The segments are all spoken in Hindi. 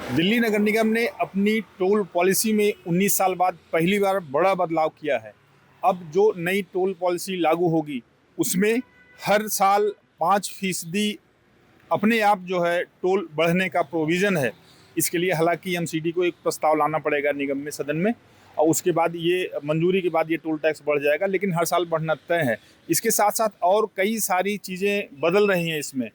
दिल्ली नगर निगम ने अपनी टोल पॉलिसी में 19 साल बाद पहली बार बड़ा बदलाव किया है। अब जो नई टोल पॉलिसी लागू होगी उसमें हर साल 5% अपने आप जो है टोल बढ़ने का प्रोविज़न है। इसके लिए हालांकि एमसीडी को एक प्रस्ताव लाना पड़ेगा निगम में, सदन में, और उसके बाद ये मंजूरी के बाद ये टोल टैक्स बढ़ जाएगा, लेकिन हर साल बढ़ना तय है। इसके साथ साथ और कई सारी चीज़ें बदल रही हैं इसमें।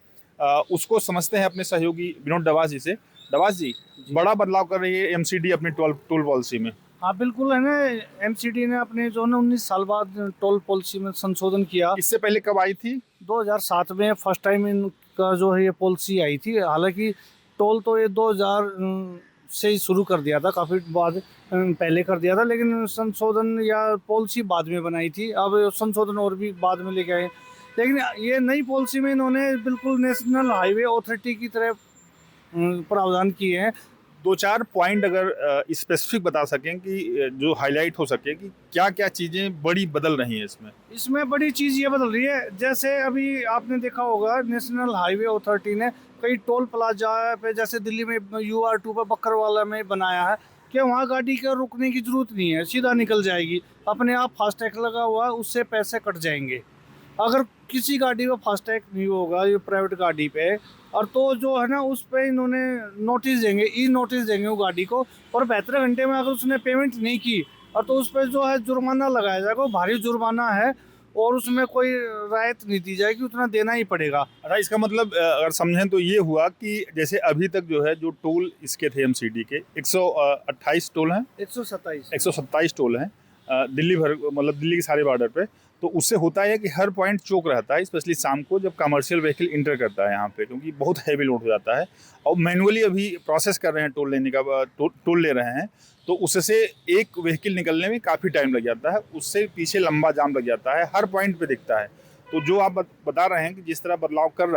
उसको समझते हैं अपने सहयोगी विनोद डवास जी से। डवास जी, बड़ा बदलाव कर रही है एमसीडी अपनी टोल टोल पॉलिसी में। हाँ बिल्कुल है ना। एमसीडी ने अपने जो ना 19 साल बाद टोल पॉलिसी में संशोधन किया। इससे पहले कब आई थी? 2007 में फर्स्ट टाइम इनका जो है ये पॉलिसी आई थी। हालांकि टोल तो ये 2000 से ही शुरू कर दिया था, काफ़ी बाद पहले कर दिया था, लेकिन संशोधन या पॉलिसी बाद में बनाई थी। अब संशोधन और भी बाद में लेके आए। लेकिन ये नई पॉलिसी में इन्होंने बिल्कुल नेशनल हाईवे अथॉरिटी की तरह प्रावधान किए हैं। दो चार पॉइंट अगर स्पेसिफिक बता सकें कि जो हाईलाइट हो सके कि क्या क्या चीज़ें बड़ी बदल रही हैं इसमें। इसमें बड़ी चीज़ ये बदल रही है, जैसे अभी आपने देखा होगा नेशनल हाईवे अथॉरिटी ने कई टोल प्लाजा पे, जैसे दिल्ली में UR2 पे बकरवाला में बनाया है कि वहाँ गाड़ी के रुकने की ज़रूरत नहीं है, सीधा निकल जाएगी। अपने आप फास्टैग लगा हुआ है, उससे पैसे कट जाएंगे। अगर किसी गाड़ी में फास्टैग नहीं होगा, ये प्राइवेट गाड़ी पे, और तो जो है ना उस पे इन्होंने नोटिस देंगे, ई नोटिस देंगे वो गाड़ी को, और 72 घंटे में अगर उसने पेमेंट नहीं की और तो उस पर जो है जुर्माना लगाया जाएगा। वो भारी जुर्माना है और उसमें कोई राहत नहीं दी जाएगी, उतना देना ही पड़ेगा। अच्छा, इसका मतलब अगर समझें तो ये हुआ कि जैसे अभी तक जो है जो टोल इसके थे एमसीडी के 128 टोल हैं, 127 टोल हैं दिल्ली भर, मतलब दिल्ली के सारे बॉर्डर पे। तो उससे होता है कि हर पॉइंट चौक रहता है, स्पेशली शाम को जब कमर्शियल व्हीकल इंटर करता है यहाँ पे, क्योंकि बहुत हैवी लोड हो जाता है। और मैनुअली अभी प्रोसेस कर रहे हैं टोल लेने का, टोल ले रहे हैं, तो उससे एक व्हीकल निकलने में काफ़ी टाइम लग जाता है, उससे पीछे लंबा जाम लग जाता है, हर पॉइंट पे दिखता है। तो जो आप बता रहे हैं कि जिस तरह बदलाव कर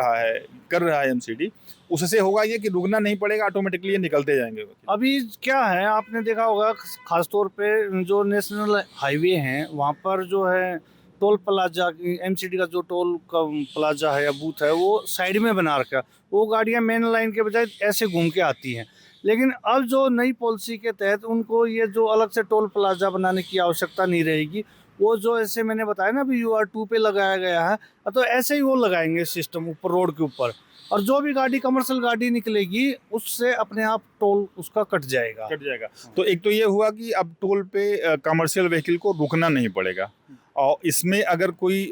रहा है एमसीडी, उससे होगा ये कि रुकना नहीं पड़ेगा, ऑटोमेटिकली ये निकलते जाएंगे। अभी क्या है, आपने देखा होगा खासतौर पे जो नेशनल हाईवे हैं वहाँ पर जो है टोल प्लाजा, एमसीडी का जो टोल का प्लाजा है या बूथ है वो साइड में बना रखा है। वो गाड़ियाँ मेन लाइन के बजाय ऐसे घूम के आती हैं। लेकिन अब जो नई पॉलिसी के तहत उनको ये जो अलग से टोल प्लाजा बनाने की आवश्यकता नहीं रहेगी। वो जो ऐसे मैंने बताया ना अभी UR2 पे लगाया गया है, तो ऐसे ही वो लगाएंगे सिस्टम ऊपर रोड के ऊपर, और जो भी गाड़ी कमर्शियल गाड़ी निकलेगी उससे अपने आप टोल उसका कट जाएगा। तो एक तो ये हुआ कि अब टोल पे कमर्शियल व्हीकल को रुकना नहीं पड़ेगा, और इसमें अगर कोई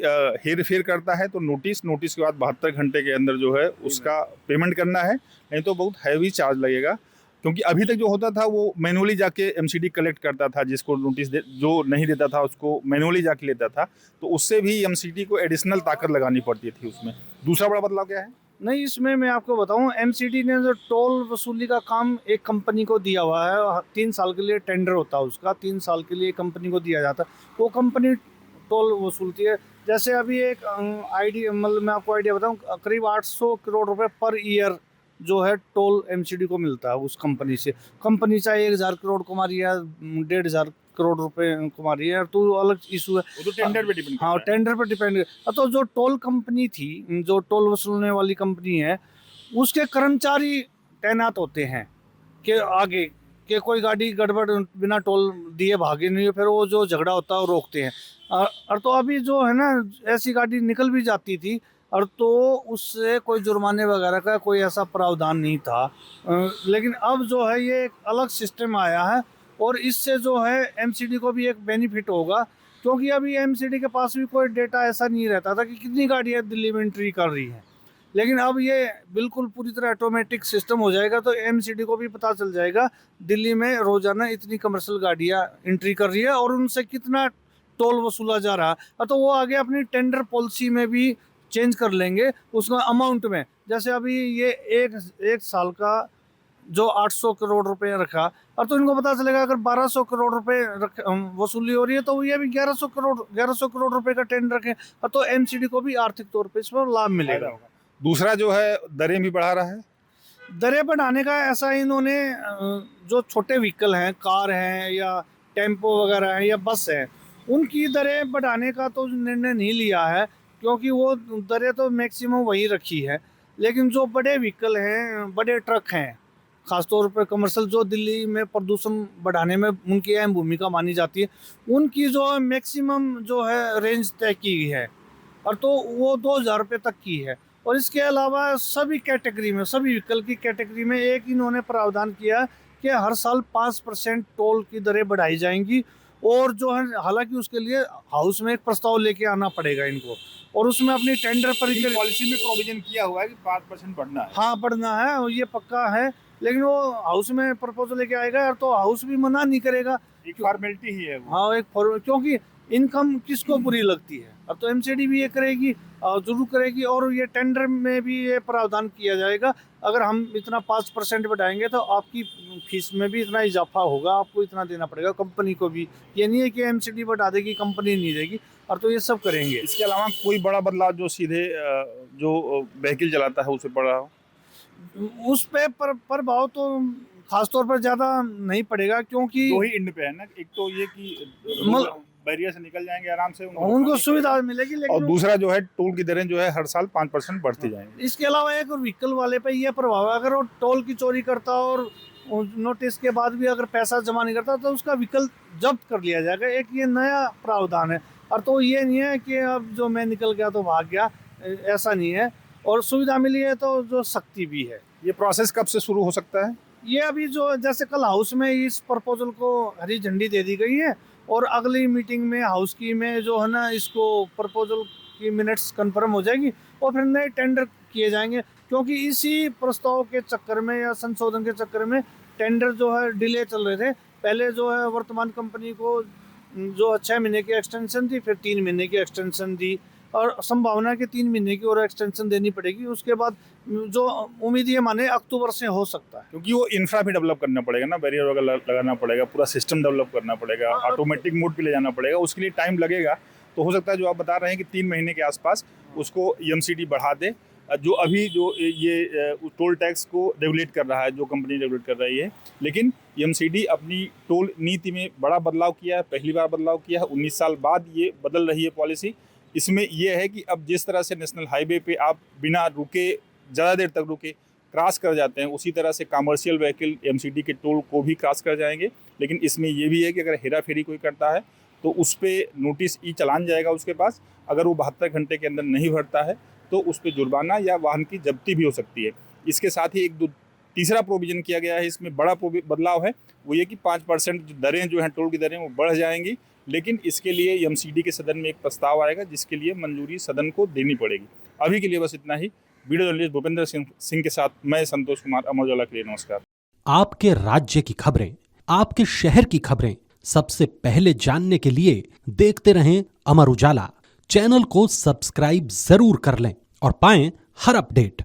हेर फेर करता है तो नोटिस के बाद 72 घंटे के अंदर जो है उसका पेमेंट करना है, नहीं तो बहुत हैवी चार्ज लगेगा। क्योंकि अभी तक जो होता था वो मैनुअली जाके एमसीडी कलेक्ट करता था, जिसको नोटिस जो नहीं देता था उसको मैनुअली जाके लेता था, तो उससे भी एमसीडी को एडिशनल ताकत लगानी पड़ती थी उसमें। दूसरा बड़ा बदलाव क्या है? नहीं, इसमें मैं आपको बताऊं, एमसीडी ने जो टोल वसूली का काम एक कंपनी को दिया हुआ है। 3 साल के लिए टेंडर होता है उसका, 3 साल के लिए कंपनी को दिया जाता है। वो कंपनी टोल वसूलती है। जैसे अभी एक आइडिया, मतलब मैं आपको आइडिया बताऊं, करीब 800 करोड़ रुपए पर ईयर जो है टोल एमसीडी को मिलता है उस कंपनी से। कंपनी चाहे 1000 करोड़ कमा रही है, 1500 करोड़ रुपए कमा रही है, तो अलग इशू है। वो तो टेंडर पे डिपेंड हाँ, टेंडर पर डिपेंड। तो जो टोल कंपनी थी, जो टोल वसूलने वाली कंपनी है, उसके कर्मचारी तैनात होते हैं कि आगे कि कोई गाड़ी गड़बड़ बिना टोल दिए भागे नहीं, फिर वो जो झगड़ा होता है वो रोकते हैं। और तो अभी जो है ना ऐसी गाड़ी निकल भी जाती थी, और तो उससे कोई जुर्माने वगैरह का कोई ऐसा प्रावधान नहीं था। लेकिन अब जो है ये एक अलग सिस्टम आया है, और इससे जो है एमसीडी को भी एक बेनिफिट होगा। क्योंकि अभी एमसीडी के पास भी कोई डेटा ऐसा नहीं रहता था कि कितनी गाड़ियाँ दिल्ली में एंट्री कर रही हैं। लेकिन अब ये बिल्कुल पूरी तरह ऑटोमेटिक सिस्टम हो जाएगा, तो एमसीडी को भी पता चल जाएगा दिल्ली में रोजाना इतनी कमर्शियल गाड़ियाँ एंट्री कर रही है और उनसे कितना टोल वसूला जा रहा है। तो वो आगे अपनी टेंडर पॉलिसी में भी चेंज कर लेंगे उसका अमाउंट में। जैसे अभी ये एक साल का जो 800 करोड़ रुपए रखा, और तो इनको पता चलेगा अगर 1200 करोड़ रुपए वसूली हो रही है, तो ये भी 1100 करोड़ रुपए का टेंडर रखें, और तो एमसीडी को भी आर्थिक तौर पे इसमें लाभ मिलेगा। दूसरा जो है दरें भी बढ़ा रहा है। दरें बढ़ाने का ऐसा इन्होंने जो छोटे व्हीकल हैं, कार हैं या टेम्पो वगैरह हैं या बस हैं, उनकी दरें बढ़ाने का तो निर्णय नहीं लिया है, क्योंकि वो दरें तो मैक्सिमम वही रखी है। लेकिन जो बड़े व्हीकल हैं, बड़े ट्रक हैं, खासतौर पर कमर्शियल जो दिल्ली में प्रदूषण बढ़ाने में उनकी अहम भूमिका मानी जाती है, उनकी जो मैक्सिमम जो है रेंज तय की गई है, और तो वो 2000 रुपये तक की है। और इसके अलावा सभी कैटेगरी में, सभी व्हीकल की कैटेगरी में एक इन्होंने प्रावधान किया कि हर साल 5% टोल की दरें बढ़ाई जाएंगी, और जो है हालांकि उसके लिए हाउस में एक प्रस्ताव लेके आना पड़ेगा इनको, और उसमें अपनी टेंडर प्रक्रिया पॉलिसी में प्रोविजन किया हुआ है कि 5% बढ़ना है। हाँ बढ़ना है, और ये पक्का है, लेकिन वो हाउस में प्रपोजल लेके आएगा तो हाउस भी मना नहीं करेगा। एक फॉर्मेलिटी ही है वो। हाँ एक क्योंकि इनकम किसको बुरी लगती है, अब तो एमसीडी भी ये करेगी, जरूर करेगी, और ये टेंडर में भी ये प्रावधान किया जाएगा, अगर हम इतना 5% बढ़ाएंगे तो आपकी फीस में भी इतना इजाफा होगा, आपको इतना देना पड़ेगा कंपनी को भी। ये नहीं है कि एमसीडी बढ़ा देगी कंपनी नहीं देगी, और तो ये सब करेंगे। इसके अलावा कोई बड़ा बदलाव जो सीधे जो व्हीकल चलाता है उसे पड़ा हो? उस पे प्रभाव तो खासतौर पर ज़्यादा नहीं पड़ेगा, क्योंकि दो ही इंड पे है ना, एक तो ये कि बैरियर से निकल जाएंगे आराम से, उनको सुविधा मिलेगी, लेकिन और दूसरा जो है टोल की दरें जो है हर साल 5% बढ़ती जाएंगी। इसके अलावा एक व्हीकल वाले पे ये प्रभाव है, अगर वो टोल की चोरी करता और नोटिस के बाद भी अगर पैसा जमा नहीं करता तो उसका व्हीकल जब्त कर लिया जाएगा। एक ये नया प्रावधान है, और तो ये नहीं है कि अब जो मैं निकल गया तो भाग गया, ऐसा नहीं है, और सुविधा मिली है तो जो सख्ती भी है। ये प्रोसेस कब से शुरू हो सकता है? ये अभी जो जैसे कल हाउस में इस प्रपोजल को हरी झंडी दे दी गई है, और अगली मीटिंग में हाउस की में जो है ना इसको प्रपोजल की मिनट्स कंफर्म हो जाएगी, और फिर नए टेंडर किए जाएंगे, क्योंकि इसी प्रस्ताव के चक्कर में या संशोधन के चक्कर में टेंडर जो है डिले चल रहे थे। पहले जो है वर्तमान कंपनी को जो 6 महीने की एक्सटेंशन थी, फिर 3 महीने की एक्सटेंशन दी, और संभावना है कि 3 महीने की और एक्सटेंशन देनी पड़ेगी। उसके बाद जो उम्मीद ये माने अक्टूबर से हो सकता है, क्योंकि वो इंफ्रा भी डेवलप करना पड़ेगा ना, बैरियर वगैरह लगाना पड़ेगा, पूरा सिस्टम डेवलप करना पड़ेगा, ऑटोमेटिक मोड पे ले जाना पड़ेगा, उसके लिए टाइम लगेगा। तो हो सकता है जो आप बता रहे हैं कि 3 महीने के आसपास उसको एमसीडी बढ़ा दे। जो अभी जो ये टोल टैक्स को रेगुलेट कर रहा है, जो कंपनी रेगुलेट कर रही है, लेकिन एमसीडी अपनी टोल नीति में बड़ा बदलाव किया है, पहली बार बदलाव किया है, 19 साल बाद ये बदल रही है पॉलिसी। इसमें यह है कि अब जिस तरह से नेशनल हाईवे पे आप बिना रुके, ज़्यादा देर तक रुके क्रॉस कर जाते हैं, उसी तरह से कमर्शियल व्हीकल एमसीडी के टोल को भी क्रॉस कर जाएंगे। लेकिन इसमें यह भी है कि अगर हेरा फेरी कोई करता है तो उस पर नोटिस ई चालान जाएगा उसके पास, अगर वो 72 घंटे के अंदर नहीं भरता है तो उस पर जुर्माना या वाहन की जब्ती भी हो सकती है। इसके साथ ही एक तीसरा प्रोविजन किया गया है, इसमें बड़ा बदलाव है, वो ये कि 5% दरें जो हैं टोल की दरें वो बढ़ जाएंगी, लेकिन इसके लिए एमसीडी के सदन में एक प्रस्ताव आएगा जिसके लिए मंजूरी सदन को देनी पड़ेगी। अभी के लिए बस इतना ही। वीडियो जर्नलिस्ट भूपेंद्र सिंह के साथ मैं संतोष कुमार, अमर उजाला के लिए नमस्कार। आपके राज्य की खबरें, आपके शहर की खबरें सबसे पहले जानने के लिए देखते रहें अमर उजाला। चैनल को सब्सक्राइब जरूर कर लें और पाएं हर अपडेट।